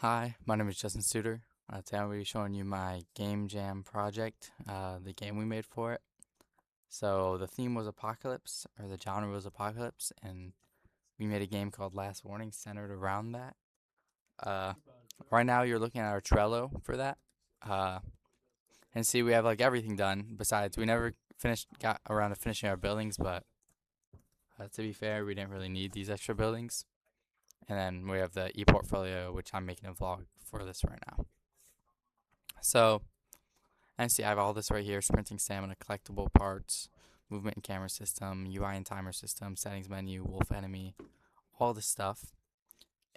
Hi, my name is Justin Suter. Today I'll be showing you my Game Jam project, the game we made for it. So the theme was Apocalypse, or the genre was Apocalypse, and we made a game called Last Warning centered around that. Uh, right now you're looking at our Trello for that. Uh, and see we have like everything done. Besides, we never got around to finishing our buildings, but to be fair, we didn't really need these extra buildings. And then we have the e-portfolio, which I'm making a vlog for this right now. So and see, I have all this right here: sprinting stamina, collectible parts, movement and camera system, UI and timer system, settings menu, wolf enemy, all this stuff.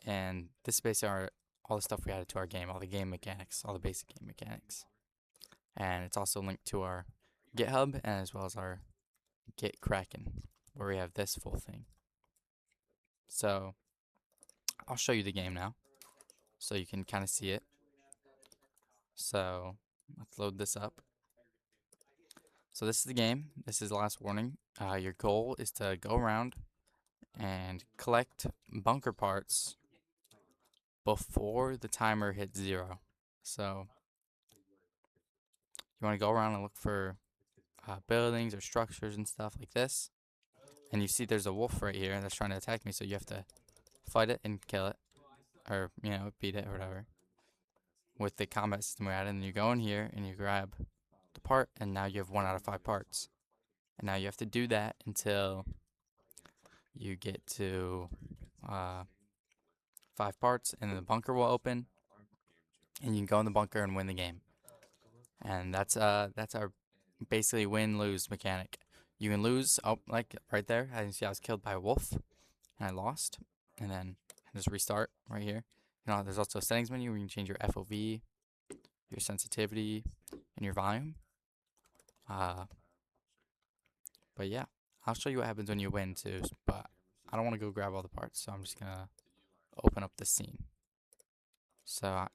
And this is basically all the stuff we added to our game, all the game mechanics, all the basic game mechanics. And it's also linked to our GitHub and as well as our Git Kraken, where we have this full thing. So I'll show you the game now so you can kind of see it. So let's load this up. So this is the game. This is the last warning. Your goal is to go around and collect bunker parts before the timer hits 0. So you want to go around and look for buildings or structures and stuff like this. And you see there's a wolf right here that's trying to attack me, so you have to fight it and kill it, or beat it or whatever. With the combat system we added, and you go in here and you grab the part, and now you have 1 out of 5 parts. And now you have to do that until you get to uh, 5 parts, and then the bunker will open, and you can go in the bunker and win the game. And that's our basically win lose mechanic. You can lose, oh, like right there. As you can see, I was killed by a wolf, and I lost. And then I just restart right here. There's also a settings menu where you can change your FOV, your sensitivity, and your volume. But yeah, I'll show you what happens when you win too. But I don't want to go grab all the parts, so I'm just gonna open up the scene. So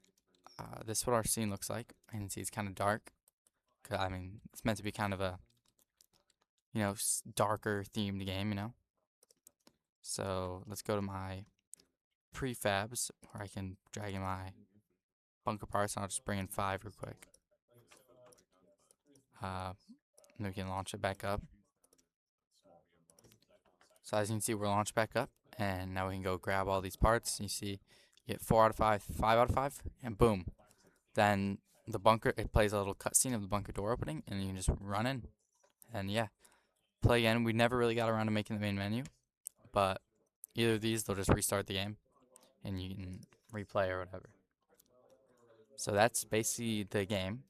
this is what our scene looks like. I can see it's kind of dark. I mean, it's meant to be kind of a darker themed game. So let's go to my prefabs where I can drag in my bunker parts, and I'll just bring in 5 real quick. And we can launch it back up. So as you can see, we're launched back up, and now we can go grab all these parts. You see, you get 4 out of 5, 5 out of 5, and boom. Then the bunker, it plays a little cutscene of the bunker door opening, and you can just run in. And yeah, play again. We never really got around to making the main menu, but either of these, they'll just restart the game, and you can replay or whatever. So that's basically the game.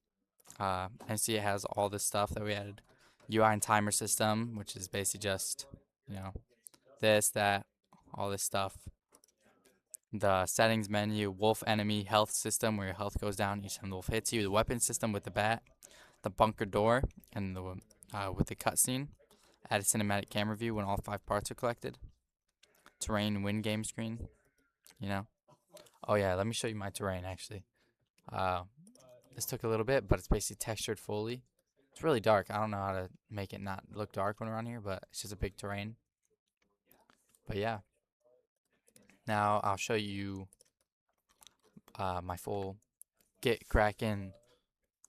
And see, it has all this stuff that we added. UI and timer system, which is basically just, this, that, all this stuff. The settings menu, wolf enemy, health system, where your health goes down each time the wolf hits you. The weapon system with the bat, the bunker door, and the with the cutscene. Add a cinematic camera view when all 5 parts are collected. Terrain win game screen, you know. Oh yeah, let me show you my terrain actually. Uh, this took a little bit, but it's basically textured fully. It's really dark. I don't know how to make it not look dark when we're on here, but it's just a big terrain. But yeah, now I'll show you my full Git Kraken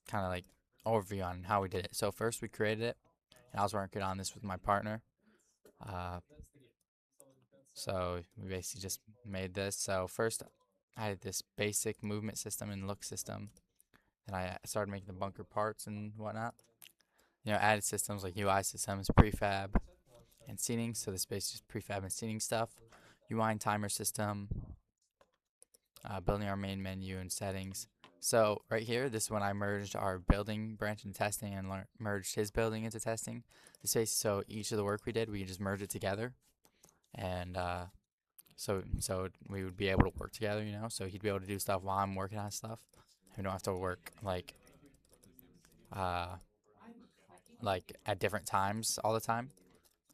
kind of like overview on how we did it. So first we created it, and I was working on this with my partner. Uh, so we basically just made this. So first I had this basic movement system and look system. Then I started making the bunker parts and whatnot. Added systems like UI systems, prefab, and seating. So this basically just prefab and seating stuff. UI and timer system, building our main menu and settings. So right here, this is when I merged our building branch into testing and merged his building into testing. This basically, so each of the work we did, we just merge it together, and so we would be able to work together. So he'd be able to do stuff while I'm working on stuff. We don't have to work uh, like at different times all the time.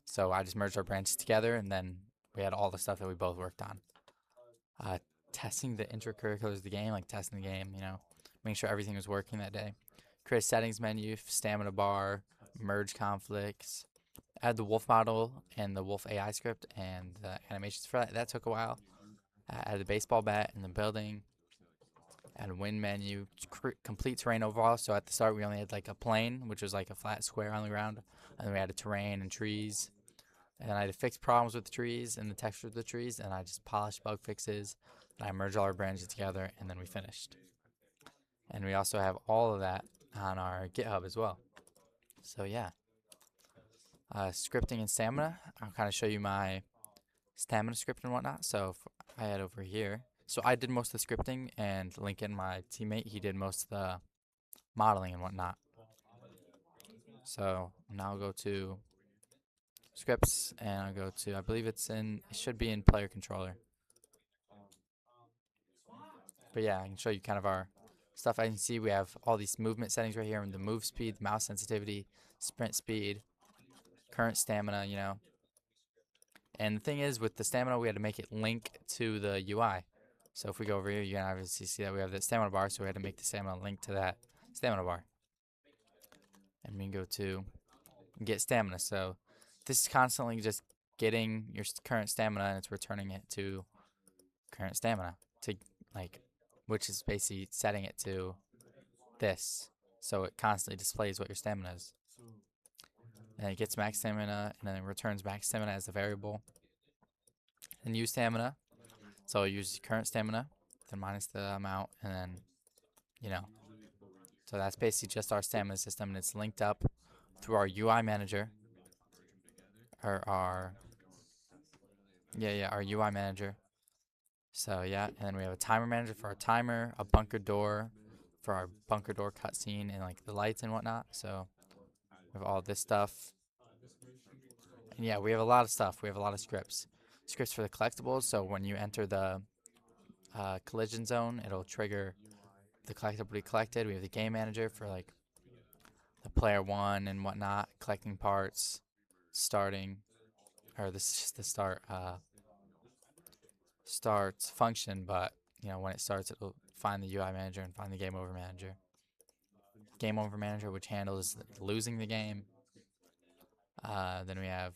So I just merged our branches together, and then we had all the stuff that we both worked on. Uh, Testing the intracurriculars of the game, like testing the game, making sure everything was working that day. Create a settings menu, stamina bar, merge conflicts, add the wolf model and the wolf AI script and the animations for that. That took a while. Add the baseball bat in the building, and win menu, complete terrain overall. So at the start we only had like a plane, which was like a flat square on the ground, and then we had a terrain and trees. And I had to fix problems with the trees and the texture of the trees, and I just polished bug fixes, and I merged all our branches together, and then we finished. And we also have all of that on our GitHub as well. So yeah, scripting and stamina. I'll kind of show you my stamina script and whatnot. So if I head over here. So I did most of the scripting, and Lincoln, my teammate, he did most of the modeling and whatnot. So now I'll go to scripts, and I'll go to, I believe it should be in player controller. But yeah, I can show you kind of our stuff. I can see we have all these movement settings right here, and the move speed, the mouse sensitivity, sprint speed, current stamina, you know. And the thing is, with the stamina, we had to make it link to the UI. So if we go over here, you can obviously see that we have the stamina bar, so we had to make the stamina link to that stamina bar. And we can go to get stamina. So this is constantly just getting your current stamina, and it's returning it to current stamina, to like, which is basically setting it to this. So it constantly displays what your stamina is. And it gets max stamina, and then it returns max stamina as the variable. And use stamina. So it uses current stamina, then minus the amount, and then, you know. So that's basically just our stamina system, and it's linked up through our UI manager, or our UI manager. So yeah, and then we have a timer manager for our timer, a bunker door for our bunker door cutscene, and like the lights and whatnot. So we have all this stuff. And yeah, we have a lot of stuff. We have a lot of scripts. Scripts for the collectibles. So when you enter the collision zone, it'll trigger the collectible to be collected. We have the game manager for like the player one and whatnot, collecting parts, starting, or this is just the starts function, but you know, when it starts, it'll find the UI manager and find the game over manager. Game over manager, which handles losing the game. Then we have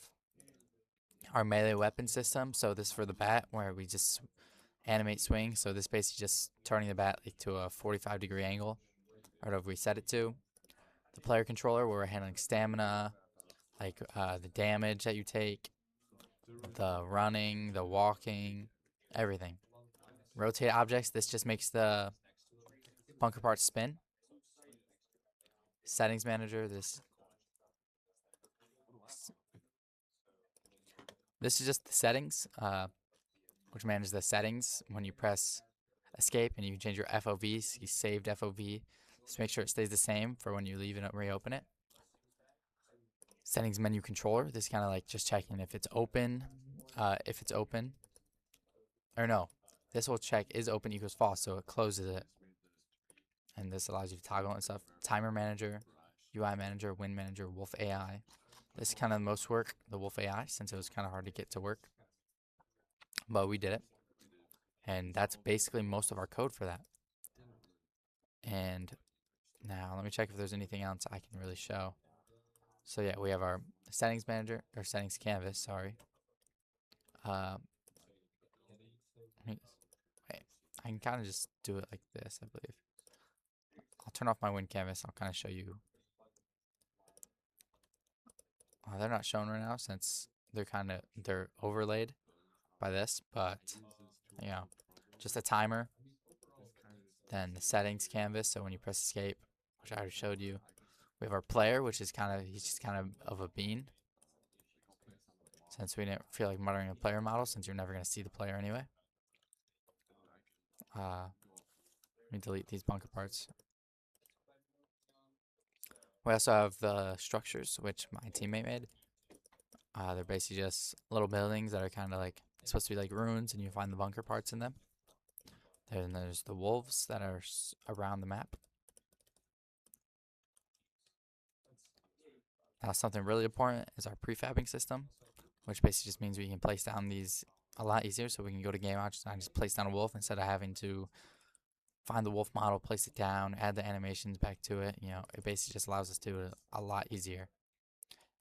our melee weapon system. So this is for the bat, where we just animate swing. So this basically just turning the bat like to a 45-degree angle, or whatever we set it to. The player controller, where we're handling stamina, like the damage that you take, the running, the walking, everything. Rotate objects. This just makes the bunker parts spin. Settings manager. This is just the settings, which manages the settings when you press escape, and you can change your FOV, so you saved FOV. Just make sure it stays the same for when you leave and reopen it. Settings menu controller. This is kind of like just checking if it's open. Or no, this will check is open equals false, so it closes it. And this allows you to toggle and stuff. Timer manager, UI manager, win manager, Wolf AI. This is kind of the most work, the Wolf AI, since it was kind of hard to get to work. But we did it. And that's basically most of our code for that. And now let me check if there's anything else I can really show. So yeah, we have our settings manager, or settings canvas, sorry. Wait, I can kind of just do it like this, I believe. I'll turn off my win canvas. I'll kind of show you. They're not shown right now since they're overlaid by this, but you know, just a timer. Then the settings canvas. So when you press escape, which I already showed you, we have our player, which is he's just kind of a bean. Since we didn't feel like muttering a player model, since you're never going to see the player anyway. Let me delete these bunker parts. We also have the structures, which my teammate made. They're basically just little buildings that are kind of like supposed to be like ruins, and you find the bunker parts in them. Then there's the wolves that are around the map. Now, something really important is our prefabbing system, which basically just means we can place down these a lot easier. So we can go to game options and just place down a wolf instead of having to find the wolf model, place it down, add the animations back to it. You know, it basically just allows us to do it a lot easier.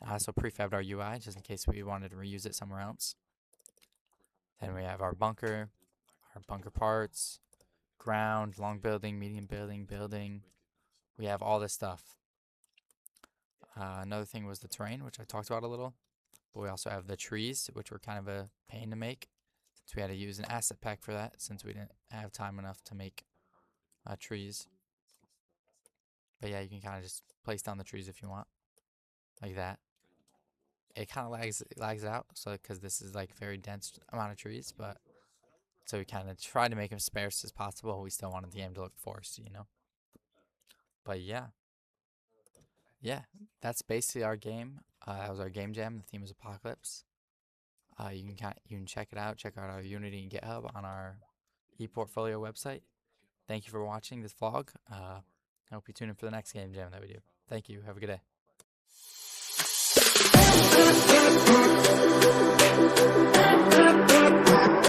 I also prefabbed our UI just in case we wanted to reuse it somewhere else. Then we have our bunker parts, ground, long building, medium building, building. We have all this stuff. Another thing was the terrain, which I talked about a little. But we also have the trees, which were kind of a pain to make, since we had to use an asset pack for that, since we didn't have time enough to make trees. But yeah, you can kind of just place down the trees if you want, like that. It kind of lags out, so because this is like very dense amount of trees, but so we kind of tried to make them sparse as possible. We still wanted the game to look foresty, you know. But yeah, that's basically our game. That was our game jam. The theme was Apocalypse. You can check it out. Check out our Unity and GitHub on our ePortfolio website. Thank you for watching this vlog. I hope you tune in for the next game jam that we do. Thank you. Have a good day.